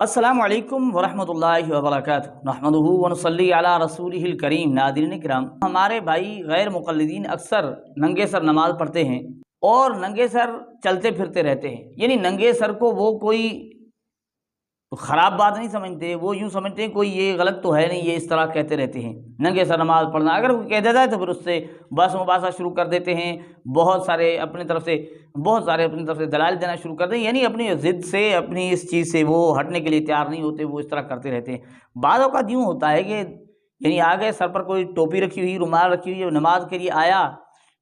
السلام علیکم ورحمۃ اللہ وبرکاتہ نحمدہ ونصلی علی رسولہ الکریم۔ ناظرین کرام، ہمارے بھائی غیر مقلدین اکثر ننگے سر نماز پڑھتے ہیں اور ننگے سر چلتے پھرتے رہتے ہیں، یعنی ننگے سر کو وہ کوئی خراب بات نہیں سمجھتے، وہ یوں سمجھتے ہیں کوئی یہ غلط تو ہے نہیں، یہ اس طرح کہتے رہتے ہیں ننگے سر نماز پڑھنا۔ اگر کوئی کہہ دیتا ہے تو پھر اس سے بحث مباحثہ شروع کر دیتے ہیں، بہت سارے اپنی طرف سے دلائل دینا شروع کر دیں، یعنی اپنی ضد سے، اپنی اس چیز سے وہ ہٹنے کے لیے تیار نہیں ہوتے، وہ اس طرح کرتے رہتے ہیں۔ بعض اوقات یوں ہوتا ہے کہ یعنی آگے سر پر کوئی ٹوپی رکھی ہوئی، رومال رکھی ہوئی، نماز کے لیے آیا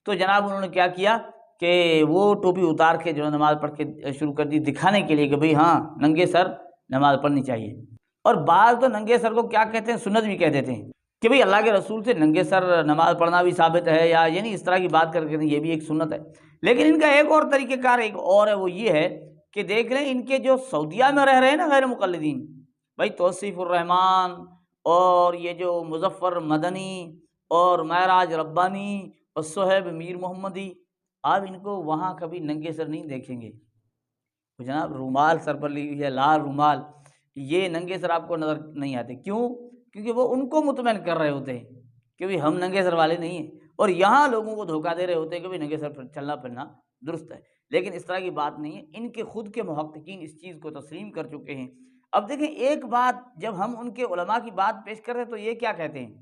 تو جناب انہوں نے کیا کیا کہ وہ ٹوپی اتار کے جو ہے نماز پڑھ کے شروع کر دی، دکھانے کے لیے کہ بھئی ہاں ننگے سر نماز پڑھنی چاہیے۔ اور بعض تو ننگے سر کو کیا کہتے ہیں، سنت بھی کہہ دیتے ہیں کہ بھئی اللہ کے رسول سے ننگے سر نماز پڑھنا بھی ثابت ہے، یا یعنی اس طرح کی بات کر کے یہ بھی ایک سنت ہے۔ لیکن ان کا ایک اور طریقہ کار ایک اور ہے، وہ یہ ہے کہ دیکھ لیں ان کے جو سعودیہ میں رہ رہے ہیں نا غیر مقلدین، بھائی توصیف الرحمان اور یہ جو مظفر مدنی اور معراج ربانی اور صہیب میر محمدی، آپ ان کو وہاں کبھی ننگے سر نہیں دیکھیں گے۔ جناب رومال سر پر لی ہوئی ہے، لال رومال، یہ ننگے سر آپ کو نظر نہیں آتے۔ کیوں؟ کیونکہ وہ ان کو مطمئن کر رہے ہوتے ہیں کہ بھی ہم ننگے سر والے نہیں ہیں، اور یہاں لوگوں کو دھوکہ دے رہے ہوتے ہیں کہ بھی ننگے سر پر چلنا پھرنا درست ہے۔ لیکن اس طرح کی بات نہیں ہے، ان کے خود کے محققین اس چیز کو تسلیم کر چکے ہیں۔ اب دیکھیں ایک بات، جب ہم ان کے علماء کی بات پیش کر رہے ہیں تو یہ کیا کہتے ہیں،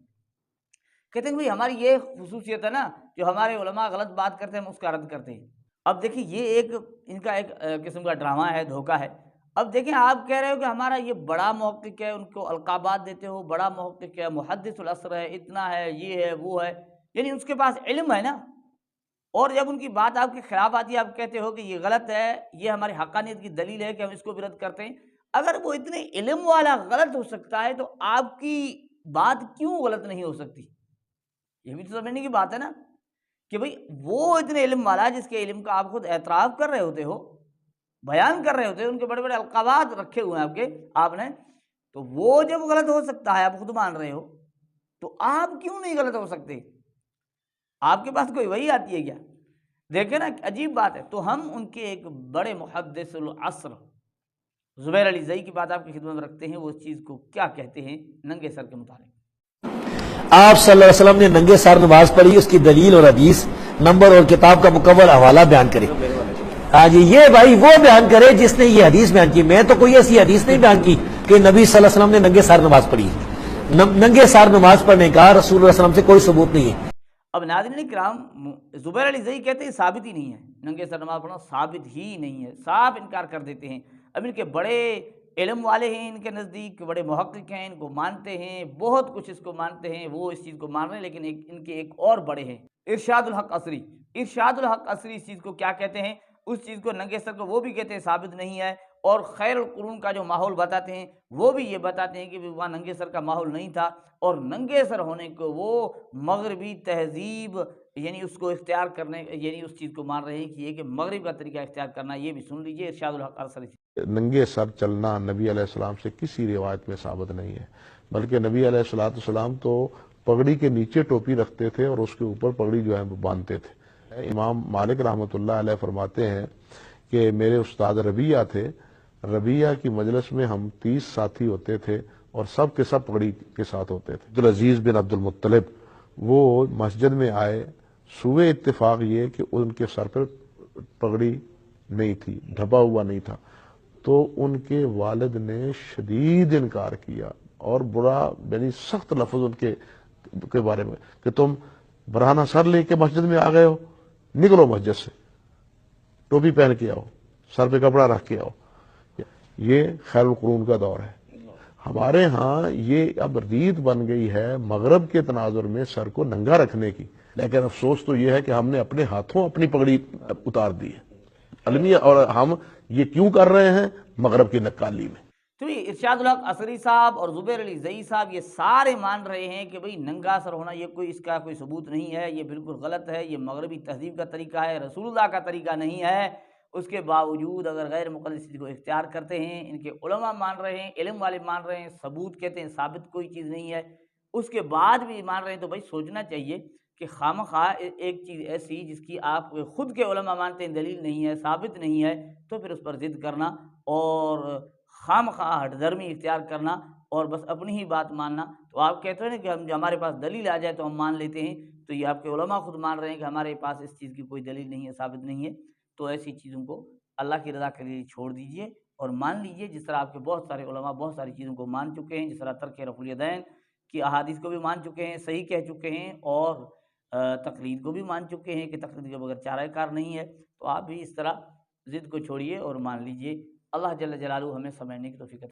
کہتے ہیں بھئی ہماری یہ خصوصیت ہے نا، جو ہمارے علماء غلط بات کرتے ہیں ہم اس کا رد کرتے ہیں۔ اب دیکھیں یہ ایک ان کا ایک قسم کا ڈرامہ ہے، دھوکہ ہے۔ اب دیکھیں آپ کہہ رہے ہو کہ ہمارا یہ بڑا محقق ہے، ان کو القابات دیتے ہو، بڑا محقق ہے، محدث العصر ہے، اتنا ہے، یہ ہے، وہ ہے، یعنی اس کے پاس علم ہے نا، اور جب ان کی بات آپ کے خلاف آتی ہے آپ کہتے ہو کہ یہ غلط ہے، یہ ہماری حقانیت کی دلیل ہے کہ ہم اس کو بھی رد کرتے ہیں۔ اگر وہ اتنے علم والا غلط ہو سکتا ہے تو آپ کی بات کیوں غلط نہیں ہو سکتی؟ یہ بھی تو سمجھنے کی بات ہے نا کہ بھئی وہ اتنے علم والا جس کے علم کا آپ خود اعتراف کر رہے ہوتے ہو، بیان کر رہے ہوتے ہو، ان کے بڑے بڑے القابات رکھے ہوئے ہیں آپ نے، تو وہ جب غلط ہو سکتا ہے، آپ خود مان رہے ہو، تو آپ کیوں نہیں غلط ہو سکتے؟ آپ کے پاس کوئی وحی آتی ہے کیا؟ دیکھیں نا عجیب بات ہے۔ تو ہم ان کے ایک بڑے محدث العصر زبیر علی زئی کی بات آپ کی خدمت میں رکھتے ہیں، وہ اس چیز کو کیا کہتے ہیں ننگے سر کے متعلق۔ آپ صلی اللہ علیہ وسلم نے ننگے سر نماز پڑھی، اس کی دلیل اور حدیث نمبر اور کتاب کا مکمل حوالہ بیان کرے۔ ہاں جی، یہ بھائی وہ بیان کرے جس نے یہ حدیث بیان کی۔ میں تو کوئی ایسی حدیث نہیں بیان کی کہ نبی صلی اللہ علیہ وسلم نے ننگے سر نماز پڑھی۔ ننگے سر نماز پڑھنے کا رسول اللہ علیہ وسلم سے کوئی ثبوت نہیں ہے۔ اب ناظرین کرام، زبیر علی زئی کہتے ہیں ثابت ہی نہیں ہے، ننگے سر نماز پڑھنا ثابت ہی نہیں ہے، صاف انکار کر دیتے ہیں۔ اب ان کے بڑے علم والے ہیں، ان کے نزدیک بڑے محقق ہیں، ان کو مانتے ہیں، بہت کچھ اس کو مانتے ہیں، وہ اس چیز کو مان رہے ہیں، لیکن ان کے ایک اور بڑے ہیں، ارشاد الحق عصری۔ ارشاد الحق عصری اس چیز کو کیا کہتے ہیں، اس چیز کو ننگے سر کو وہ بھی کہتے ہیں ثابت نہیں ہے، اور خیر القرون کا جو ماحول بتاتے ہیں وہ بھی یہ بتاتے ہیں کہ وہاں ننگے سر کا ماحول نہیں تھا، اور ننگے سر ہونے کو وہ مغربی تہذیب یعنی اس کو اختیار کرنے، یعنی اس چیز کو مان رہے ہیں کہ یہ کہ مغرب کا طریقہ اختیار کرنا، یہ بھی سن لیجئے ارشاد الحق عصری۔ ننگے سر چلنا نبی علیہ السلام سے کسی روایت میں ثابت نہیں ہے، بلکہ نبی علیہ السلام تو پگڑی کے نیچے ٹوپی رکھتے تھے اور اس کے اوپر پگڑی جو ہے وہ باندھتے تھے۔ امام مالک رحمۃ اللہ علیہ فرماتے ہیں کہ میرے استاد ربیعہ تھے، ربیعہ کی مجلس میں ہم 30 ساتھی ہوتے تھے اور سب کے سب پگڑی کے ساتھ ہوتے تھے۔ عبدالعزیز بن عبد المطلب وہ مسجد میں آئے، سوئے اتفاق یہ کہ ان کے سر پر پگڑی نہیں تھی، ڈھپا ہوا نہیں تھا، تو ان کے والد نے شدید انکار کیا اور برا یعنی سخت لفظ ان کے بارے میں کہ تم برہنہ سر لے کے مسجد میں آ گئے ہو، نکلو مسجد سے، ٹوپی پہن کے آؤ، سر پہ کپڑا رکھ کے آؤ۔ یہ خیر القرون کا دور ہے۔ ہمارے ہاں یہ اب ریت بن گئی ہے مغرب کے تناظر میں سر کو ننگا رکھنے کی، لیکن افسوس تو یہ ہے کہ ہم نے اپنے ہاتھوں اپنی پگڑی اتار دی ہے المیہ، اور ہم یہ کیوں کر رہے ہیں؟ مغرب کی نکالی میں۔ تو یہ ارشاد الحق عصری صاحب اور زبیر علی زئی صاحب یہ سارے مان رہے ہیں کہ بھئی ننگا سر ہونا یہ کوئی اس کا کوئی ثبوت نہیں ہے، یہ بالکل غلط ہے، یہ مغربی تہذیب کا طریقہ ہے، رسول اللہ کا طریقہ نہیں ہے۔ اس کے باوجود اگر غیر مقلد چیز کو اختیار کرتے ہیں، ان کے علماء مان رہے ہیں، علم والے مان رہے ہیں، ثبوت کہتے ہیں ثابت کوئی چیز نہیں ہے، اس کے بعد بھی مان رہے ہیں، تو بھائی سوچنا چاہیے کہ خواہ ایک چیز ایسی جس کی آپ خود کے علماء مانتے ہیں دلیل نہیں ہے، ثابت نہیں ہے، تو پھر اس پر ضد کرنا اور خام خواہ ہٹ درمی اختیار کرنا اور بس اپنی ہی بات ماننا. تو آپ کہتے ہیں نا کہ ہم ہمارے پاس دلیل آ جائے تو ہم مان لیتے ہیں، تو یہ آپ کے علماء خود مان رہے ہیں کہ ہمارے پاس اس چیز کی کوئی دلیل نہیں ہے، ثابت نہیں ہے. تو ایسی چیزوں کو اللہ کی رضا کے لیے چھوڑ دیجئے اور مان لیجئے، جس طرح آپ کے بہت سارے علماء بہت ساری چیزوں کو مان چکے ہیں، جس طرح ترک رفع الیدین کی احادیث کو بھی مان چکے ہیں، صحیح کہہ چکے ہیں، اور تقلید کو بھی مان چکے ہیں کہ تقلید کے بغیر چارہ کار نہیں ہے. تو آپ بھی اس طرح ضد کو چھوڑیے اور مان لیجئے. اللہ جل جلالہ ہمیں سمجھنے کی توفیق عطا